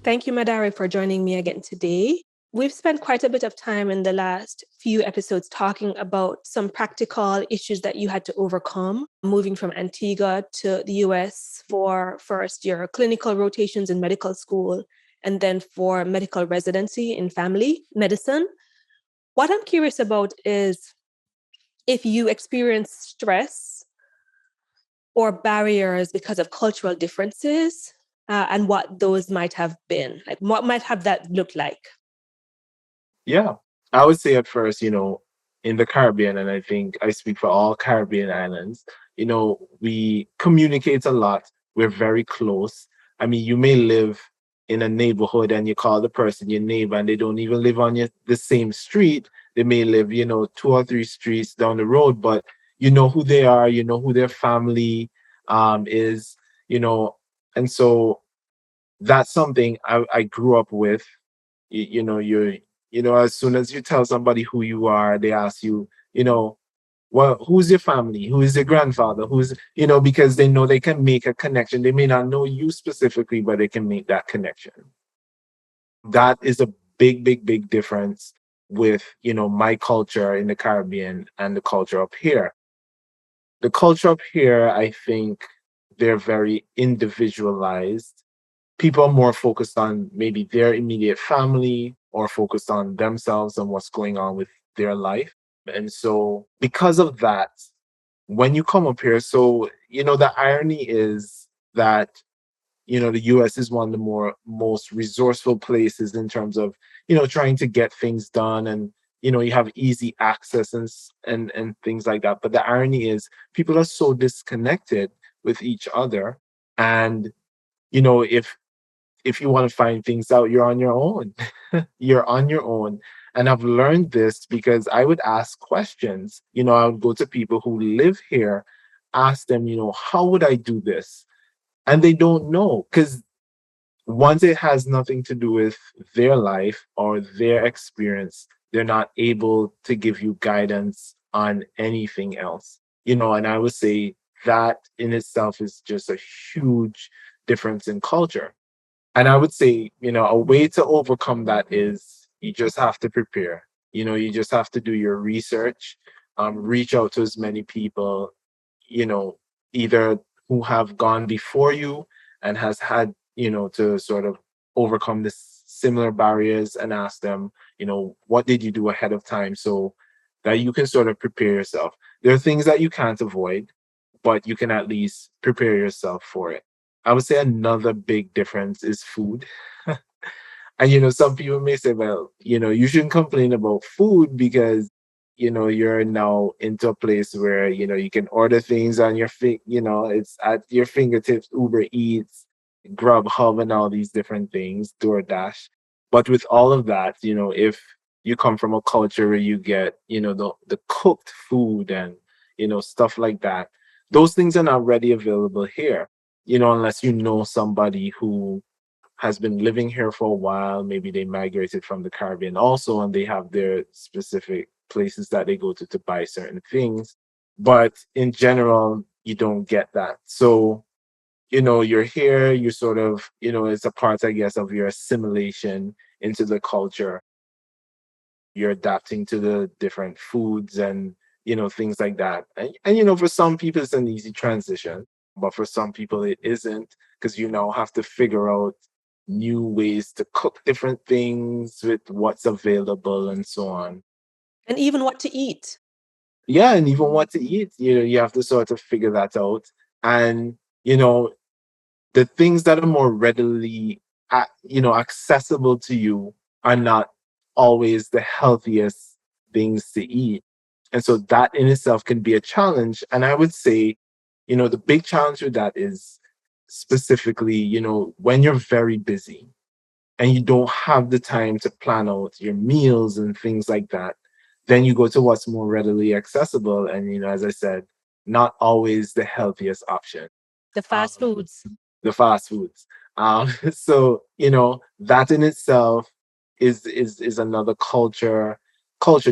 Thank you, Madahari, for joining me again today. We've spent quite a bit of time in the last few episodes talking about some practical issues that you had to overcome, moving from Antigua to the US for first your clinical rotations in medical school and then for medical residency in family medicine. What I'm curious about is if you experience stress or barriers because of cultural differences and what those might have been. Like, what might have that looked like? Yeah. I would say at first, in the Caribbean, and I think I speak for all Caribbean islands, we communicate a lot. We're very close. I mean, you may live in a neighborhood and you call the person your neighbor and they don't even live on the same street. They may live, two or three streets down the road, but you know who they are, you know who their family is, you know, and so that's something I grew up with. As soon as you tell somebody who you are, they ask you, well, who's your family? Who is your grandfather? Because they know they can make a connection. They may not know you specifically, but they can make that connection. That is a big, big, big difference with, my culture in the Caribbean and the culture up here. The culture up here, I think they're very individualized. People are more focused on maybe their immediate family or focused on themselves and what's going on with their life. And so, because of that, when you come up here, the irony is that, the US is one of the most resourceful places in terms of, trying to get things done and, you have easy access and things like that. But the irony is people are so disconnected with each other. And, if you want to find things out, you're on your own. You're on your own. And I've learned this because I would ask questions. I would go to people who live here, ask them, how would I do this? And they don't know because once it has nothing to do with their life or their experience, they're not able to give you guidance on anything else. And I would say that in itself is just a huge difference in culture. And I would say, a way to overcome that is you just have to prepare. You just have to do your research, reach out to as many people, you know, either who have gone before you and has had, to sort of overcome this similar barriers and ask them, what did you do ahead of time so that you can sort of prepare yourself. There are things that you can't avoid, but you can at least prepare yourself for it. I would say another big difference is food. And some people may say, well, you shouldn't complain about food because you're now into a place where you can order things on your it's at your fingertips, Uber Eats, Grubhub, and all these different things, DoorDash. But with all of that, if you come from a culture where you get the cooked food and stuff like that, those things are not ready available here, unless you know somebody who has been living here for a while. Maybe they migrated from the Caribbean also, and they have their specific places that they go to buy certain things. But in general, you don't get that. So, you're here, you sort of, it's a part, I guess, of your assimilation into the culture. You're adapting to the different foods and, things like that. And for some people, it's an easy transition, but for some people, it isn't because you now have to figure out new ways to cook different things with what's available and so on. And even what to eat. Yeah, and even what to eat, you have to sort of figure that out. And, the things that are more readily, accessible to you are not always the healthiest things to eat. And so that in itself can be a challenge. And I would say, the big challenge with that is specifically, when you're very busy and you don't have the time to plan out your meals and things like that, then you go to what's more readily accessible. And, as I said, not always the healthiest option, The um, fast foods. the fast foods. So, that in itself is another culture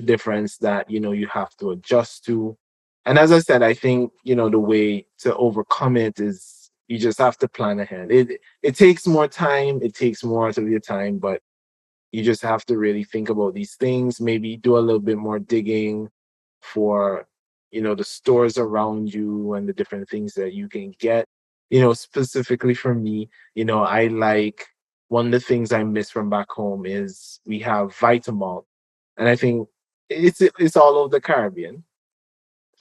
difference that, you have to adjust to. And as I said, I think, the way to overcome it is You just have to plan ahead. It takes more time, it takes more out of your time, but you just have to really think about these things, maybe do a little bit more digging for, the stores around you and the different things that you can get. Specifically for me, I like one of the things I miss from back home is we have Vitamalt. And I think it's all over the Caribbean,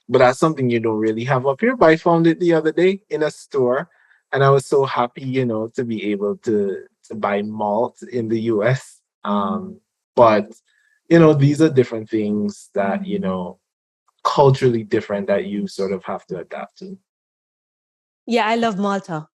but that's something you don't really have up here. But I found it the other day in a store, and I was so happy, to be able to buy malt in the US. But these are different things that culturally different that you sort of have to adapt to. Yeah, I love Malta,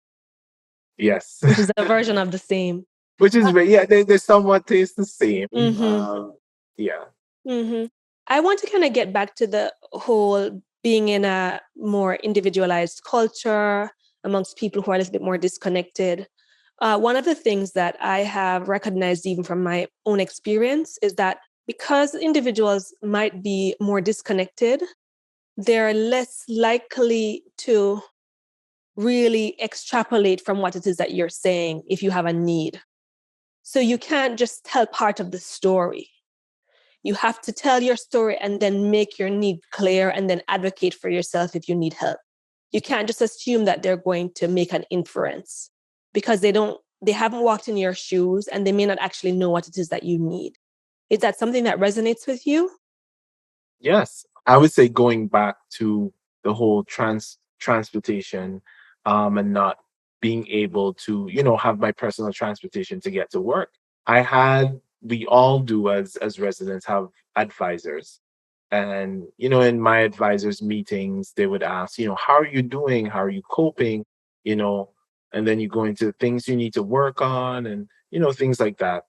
Yes, which is a version of the same. which is yeah, they somewhat taste the same. Mm-hmm. Yeah. Mm-hmm. I want to kind of get back to the whole being in a more individualized culture amongst people who are a little bit more disconnected. One of the things that I have recognized, even from my own experience, is that because individuals might be more disconnected, they're less likely to really extrapolate from what it is that you're saying if you have a need. So you can't just tell part of the story. You have to tell your story and then make your need clear and then advocate for yourself if you need help. You can't just assume that they're going to make an inference because they haven't walked in your shoes and they may not actually know what it is that you need. Is that something that resonates with you? Yes, I would say going back to the whole transportation, and not being able to, have my personal transportation to get to work. We all do as residents have advisors. And, in my advisors meetings, they would ask, how are you doing? How are you coping? You know, and then you go into things you need to work on and, things like that.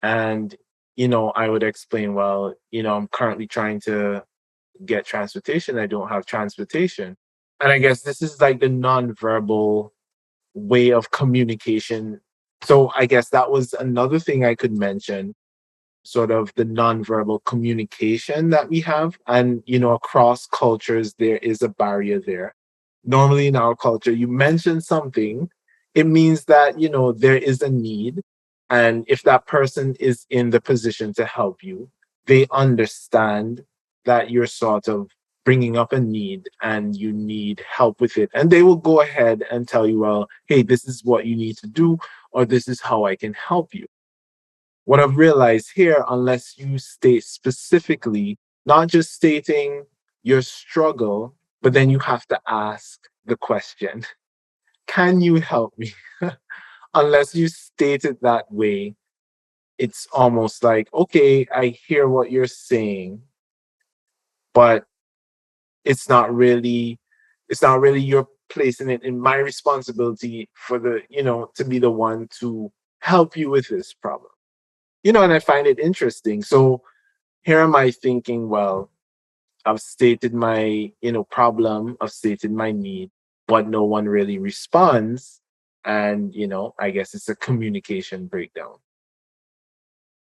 And, I would explain, well, I'm currently trying to get transportation. I don't have transportation. And I guess this is like the nonverbal way of communication. So I guess that was another thing I could mention, sort of the nonverbal communication that we have. And, across cultures, there is a barrier there. Normally in our culture, you mention something, it means that, there is a need. And if that person is in the position to help you, they understand that you're sort of bringing up a need and you need help with it. And they will go ahead and tell you, well, hey, this is what you need to do, or this is how I can help you. What I've realized here, unless you state specifically, not just stating your struggle, but then you have to ask the question, can you help me? Unless you state it that way, it's almost like, okay, I hear what you're saying, but it's not really, your placing it in my responsibility for to be the one to help you with this problem. And I find it interesting. So here am I thinking, well, I've stated my, problem, I've stated my need, but no one really responds. And, I guess it's a communication breakdown.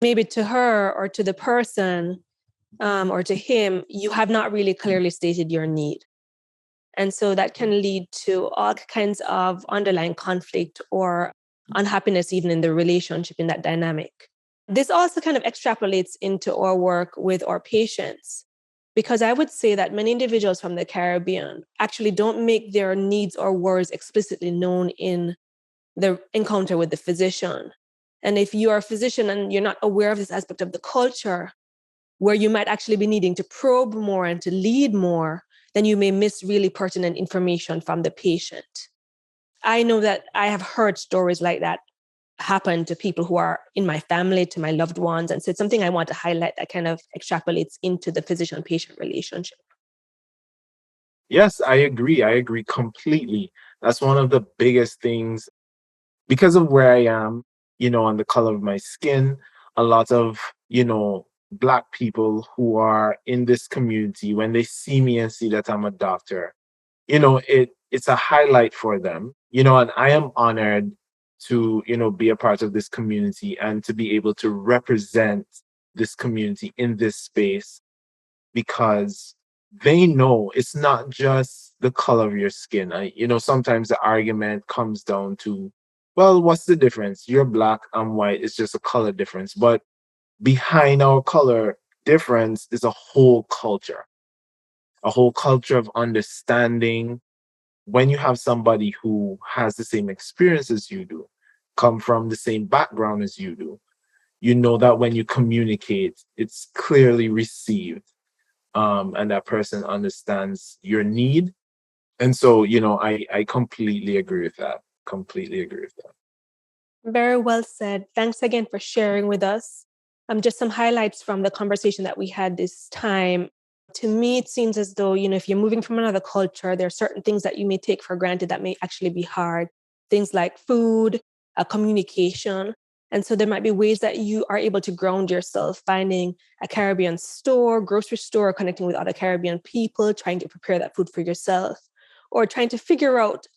Maybe to her or to the person or to him, you have not really clearly stated your need. And so that can lead to all kinds of underlying conflict or unhappiness, even in the relationship, in that dynamic. This also kind of extrapolates into our work with our patients, because I would say that many individuals from the Caribbean actually don't make their needs or worries explicitly known in the encounter with the physician. And if you are a physician and you're not aware of this aspect of the culture, where you might actually be needing to probe more and to lead more, then you may miss really pertinent information from the patient. I know that I have heard stories like that happen to people who are in my family, to my loved ones. And so it's something I want to highlight that kind of extrapolates into the physician-patient relationship. Yes, I agree. I agree completely. That's one of the biggest things because of where I am, and the color of my skin. A lot of, Black people who are in this community, when they see me and see that I'm a doctor, it's a highlight for them, and I am honored to, be a part of this community and to be able to represent this community in this space because they know it's not just the color of your skin. Sometimes the argument comes down to, well, what's the difference? You're black, I'm white. It's just a color difference. But behind our color difference is a whole culture of understanding. When you have somebody who has the same experience as you do, come from the same background as you do, you know that when you communicate, it's clearly received, and that person understands your need. And so, I completely agree with that. Completely agree with that. Very well said. Thanks again for sharing with us. Just some highlights from the conversation that we had this time. To me, it seems as though, if you're moving from another culture, there are certain things that you may take for granted that may actually be hard. Things like food, communication. And so there might be ways that you are able to ground yourself, finding a Caribbean store, grocery store, connecting with other Caribbean people, trying to prepare that food for yourself, or trying to figure out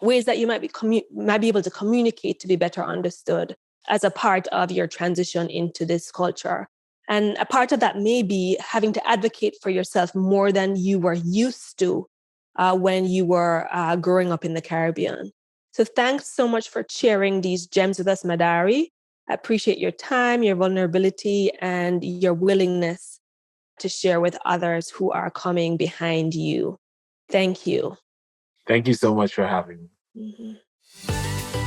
ways that you might be able to communicate to be better understood as a part of your transition into this culture. And a part of that may be having to advocate for yourself more than you were used to when you were growing up in the Caribbean. So thanks so much for sharing these gems with us, Madahari. I appreciate your time, your vulnerability, and your willingness to share with others who are coming behind you. Thank you. Thank you so much for having me. Mhm.